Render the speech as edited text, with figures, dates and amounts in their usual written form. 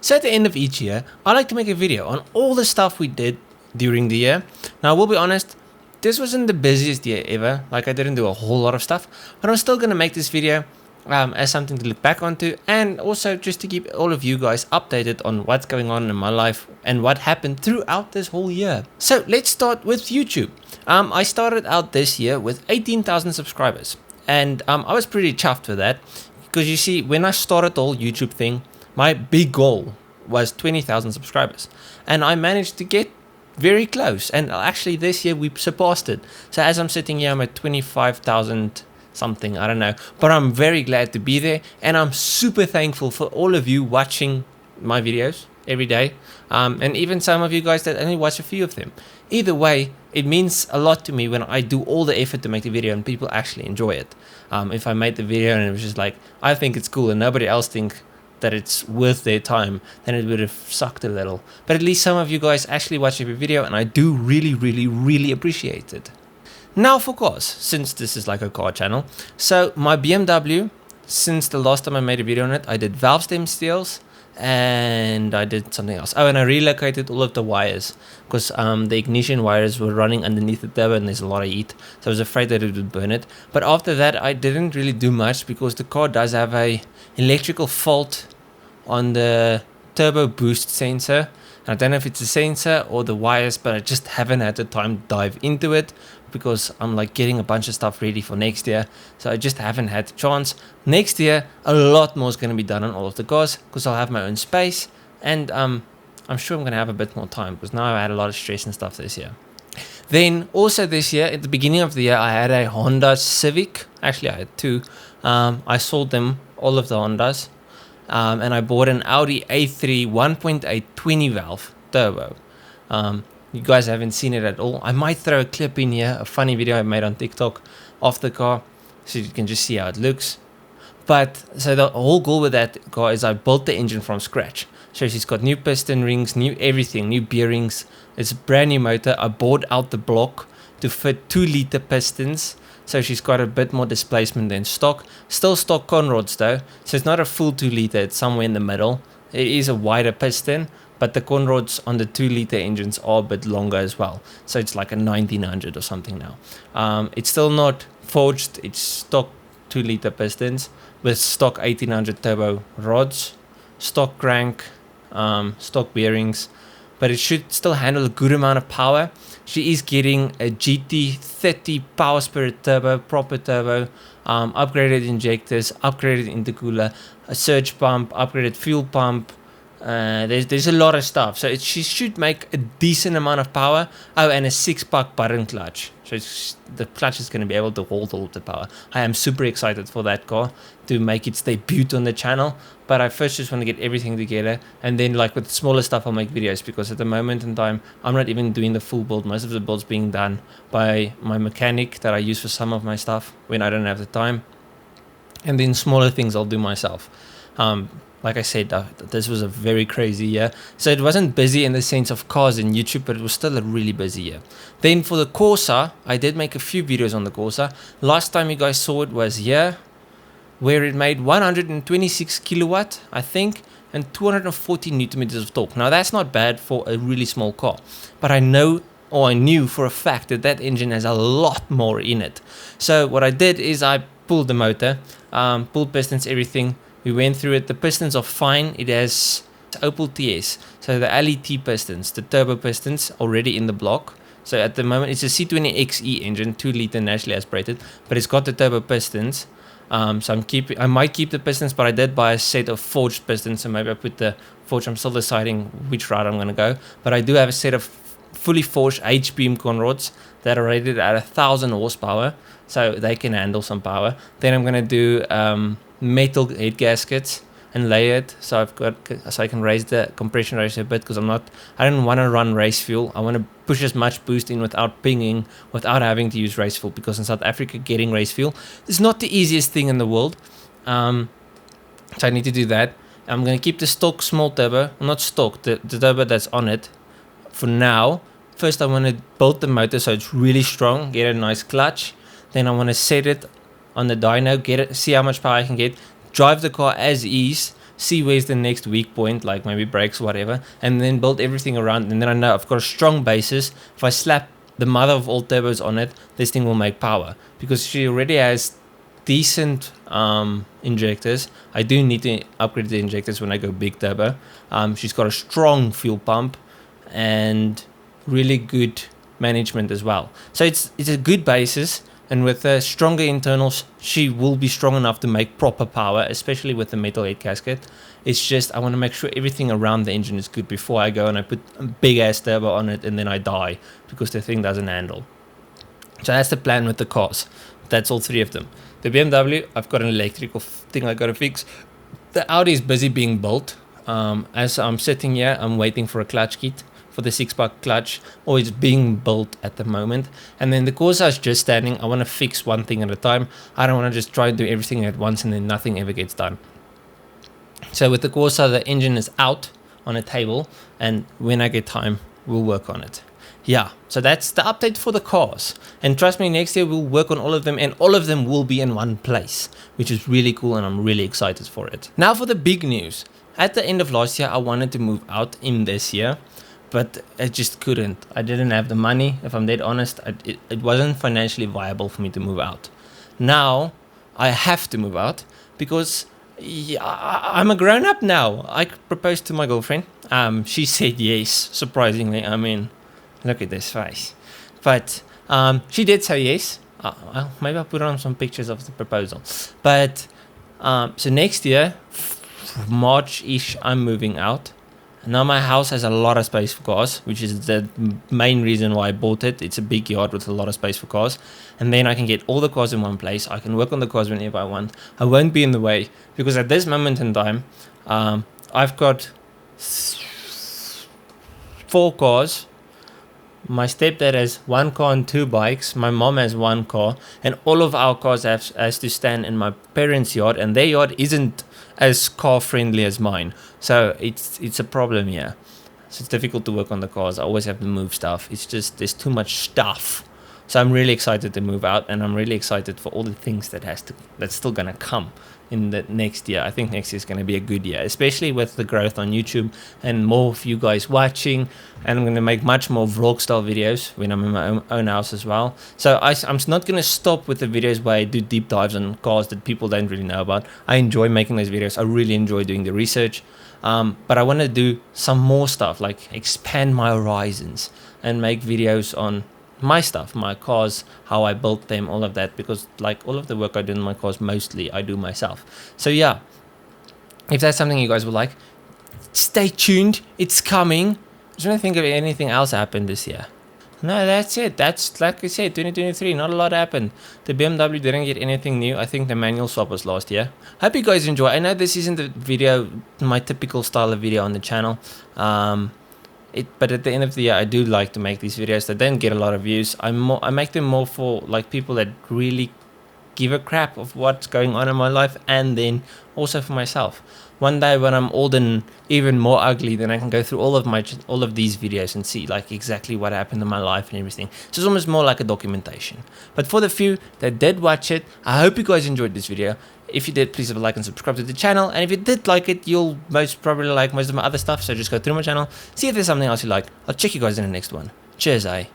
So at the end of each year, I like to make a video on all the stuff we did during the year. Now, I will be honest, this wasn't the busiest year ever. Like, I didn't do a whole lot of stuff, but I'm still going to make this video as something to look back onto, and also just to keep all of you guys updated on what's going on in my life and what happened throughout this whole year. So let's start with YouTube. I started out this year with 18,000 subscribers, and I was pretty chuffed with that, because you see, when I started the whole YouTube thing, my big goal was 20,000 subscribers, and I managed to get very close, and actually this year we surpassed it. So as I'm sitting here, I'm at 25,000 something, I don't know, but I'm very glad to be there, and I'm super thankful for all of you watching my videos every day, and even some of you guys that only watch a few of them. Either way, it means a lot to me when I do all the effort to make the video and people actually enjoy it. If I made the video and it was just like, I think it's cool and nobody else think that it's worth their time, then it would have sucked a little. But at least some of you guys actually watch every video, and I do really appreciate it. Now for cars, since this is like a car channel. So my BMW, since the last time I made a video on it, I did valve stem seals and I did something else. Oh, and I relocated all of the wires, because the ignition wires were running underneath the turbo and there's a lot of heat, so I was afraid that it would burn it. But after that, I didn't really do much, because the car does have a electrical fault on the turbo boost sensor. I don't know if it's the sensor or the wires, but I just haven't had the time to dive into it, because I'm like getting a bunch of stuff ready for next year, so I just haven't had the chance. Next year, a lot more is going to be done on all of the cars, because I'll have my own space, and I'm sure I'm going to have a bit more time, because now I had a lot of stress and stuff this year. Then also this year, at the beginning of the year, I had a Honda Civic. Actually, I had two. I sold them, all of the Hondas. And I bought an Audi A3 1.8 20 valve turbo. You guys haven't seen it at all. I might throw a clip in here, a funny video I made on TikTok of the car, so you can just see how it looks. But so the whole goal with that car is I built the engine from scratch. So she's got new piston rings, new everything, new bearings. It's a brand new motor. I bought out the block to fit 2-liter pistons. So she's got a bit more displacement than stock. Still stock conrods though, so it's not a full 2-liter, it's somewhere in the middle. It is a wider piston, but the conrods on the 2-liter engines are a bit longer as well. So it's like a 1900 or something now. It's still not forged, it's stock 2-liter pistons with stock 1800 turbo rods, stock crank, stock bearings, but it should still handle a good amount of power. She is getting a GT30 power spirit turbo, proper turbo, upgraded injectors, upgraded intercooler, a surge pump, upgraded fuel pump. There's a lot of stuff. So she should make a decent amount of power. Oh, and a 6-puck button clutch. So the clutch is going to be able to hold all of the power. I am super excited for that car to make its debut on the channel. But I first just want to get everything together. And then like with smaller stuff, I'll make videos. Because at the moment in time, I'm not even doing the full build. Most of the build's being done by my mechanic that I use for some of my stuff when I don't have the time. And then smaller things I'll do myself. Like I said, this was a very crazy year. So it wasn't busy in the sense of cars and YouTube, but it was still a really busy year. Then for the Corsa, I did make a few videos on the Corsa. Last time you guys saw it was here, where it made 126 kilowatt, I think, and 240 newton meters of torque. Now that's not bad for a really small car, but I knew for a fact that that engine has a lot more in it. So what I did is I pulled the motor, pulled pistons, everything. We went through it. The pistons are fine. It has Opel TS. So the LET pistons, the turbo pistons already in the block. So at the moment, it's a C20XE engine, 2-liter naturally aspirated, but it's got the turbo pistons. So I might keep the pistons, but I did buy a set of forged pistons. So maybe I put the forged. I'm still deciding which route I'm going to go. But I do have a set of fully forged H-beam conrods that are rated at 1,000 horsepower. So they can handle some power. Then I'm going to do metal head gaskets and lay it so I can raise the compression ratio a bit, because I don't want to run race fuel. I want to push as much boost in without pinging, without having to use race fuel, because in South Africa getting race fuel is not the easiest thing in the world. So I need to do that. I'm going to keep the stock small turbo, not stock, the turbo that's on it for now. First I want to build the motor so it's really strong, get a nice clutch. Then I want to set it on the dyno, see how much power I can get, drive the car as is, see where's the next weak point, like maybe brakes or whatever, and then build everything around. And then I know I've got a strong basis. If I slap the mother of all turbos on it, this thing will make power, because she already has decent injectors. I do need to upgrade the injectors when I go big turbo. She's got a strong fuel pump and really good management as well. So it's a good basis, and with stronger internals, she will be strong enough to make proper power, especially with the metal head gasket. It's just I want to make sure everything around the engine is good before I go and I put a big ass turbo on it and then I die because the thing doesn't handle. So that's the plan with the cars. That's all three of them. The BMW, I've got an electrical thing I got to fix. The Audi is busy being built. As I'm sitting here, I'm waiting for a clutch kit for the 6-pack clutch, or it's being built at the moment. And then the Corsa is just standing. I want to fix one thing at a time. I don't want to just try and do everything at once and then nothing ever gets done. So with the Corsa, the engine is out on a table, and when I get time, we'll work on it. Yeah, so that's the update for the cars. And trust me, next year we'll work on all of them, and all of them will be in one place, which is really cool, and I'm really excited for it. Now for the big news. At the end of last year, I wanted to move out in this year, but I just couldn't. I didn't have the money. If I'm dead honest, it wasn't financially viable for me to move out. Now, I have to move out because I'm a grown-up now. I proposed to my girlfriend. She said yes, surprisingly. I mean, look at this face. But she did say yes. Well, maybe I'll put on some pictures of the proposal. But so next year, March-ish, I'm moving out. Now my house has a lot of space for cars, which is the main reason why I bought it. It's a big yard with a lot of space for cars. And then I can get all the cars in one place. I can work on the cars whenever I want. I won't be in the way, because at this moment in time, I've got 4 cars. My stepdad has 1 car and 2 bikes. My mom has 1 car. And all of our cars has to stand in my parents' yard. And their yard isn't as car friendly as mine. So it's a problem here. So it's difficult to work on the cars. I always have to move stuff. It's just there's too much stuff. So I'm really excited to move out, and I'm really excited for all the things that's still gonna come in the next year. I think next year is gonna be a good year, especially with the growth on YouTube and more of you guys watching. And I'm gonna make much more vlog style videos when I'm in my own house as well. So I'm not gonna stop with the videos where I do deep dives on cars that people don't really know about. I enjoy making those videos. I really enjoy doing the research. But I want to do some more stuff, like expand my horizons and make videos on my stuff, my cars, how I built them, all of that, because like all of the work I do in my cars, mostly I do myself. So yeah, if that's something you guys would like, stay tuned. It's coming. I'm trying to think of anything else happened this year. No, that's it. That's, like I said, 2023, not a lot happened. The BMW didn't get anything new. I think the manual swap was last year. Hope you guys enjoy. I know this isn't the video, my typical style of video on the channel. But at the end of the year, I do like to make these videos that don't get a lot of views. I make them more for like people that really give a crap of what's going on in my life, and then also for myself. One day when I'm old and even more ugly, then I can go through all of these videos and see like exactly what happened in my life and everything. So it's almost more like a documentation. But for the few that did watch it, I hope you guys enjoyed this video. If you did, please have a like and subscribe to the channel. And if you did like it, you'll most probably like most of my other stuff. So just go through my channel, see if there's something else you like. I'll check you guys in the next one. Cheers, eh?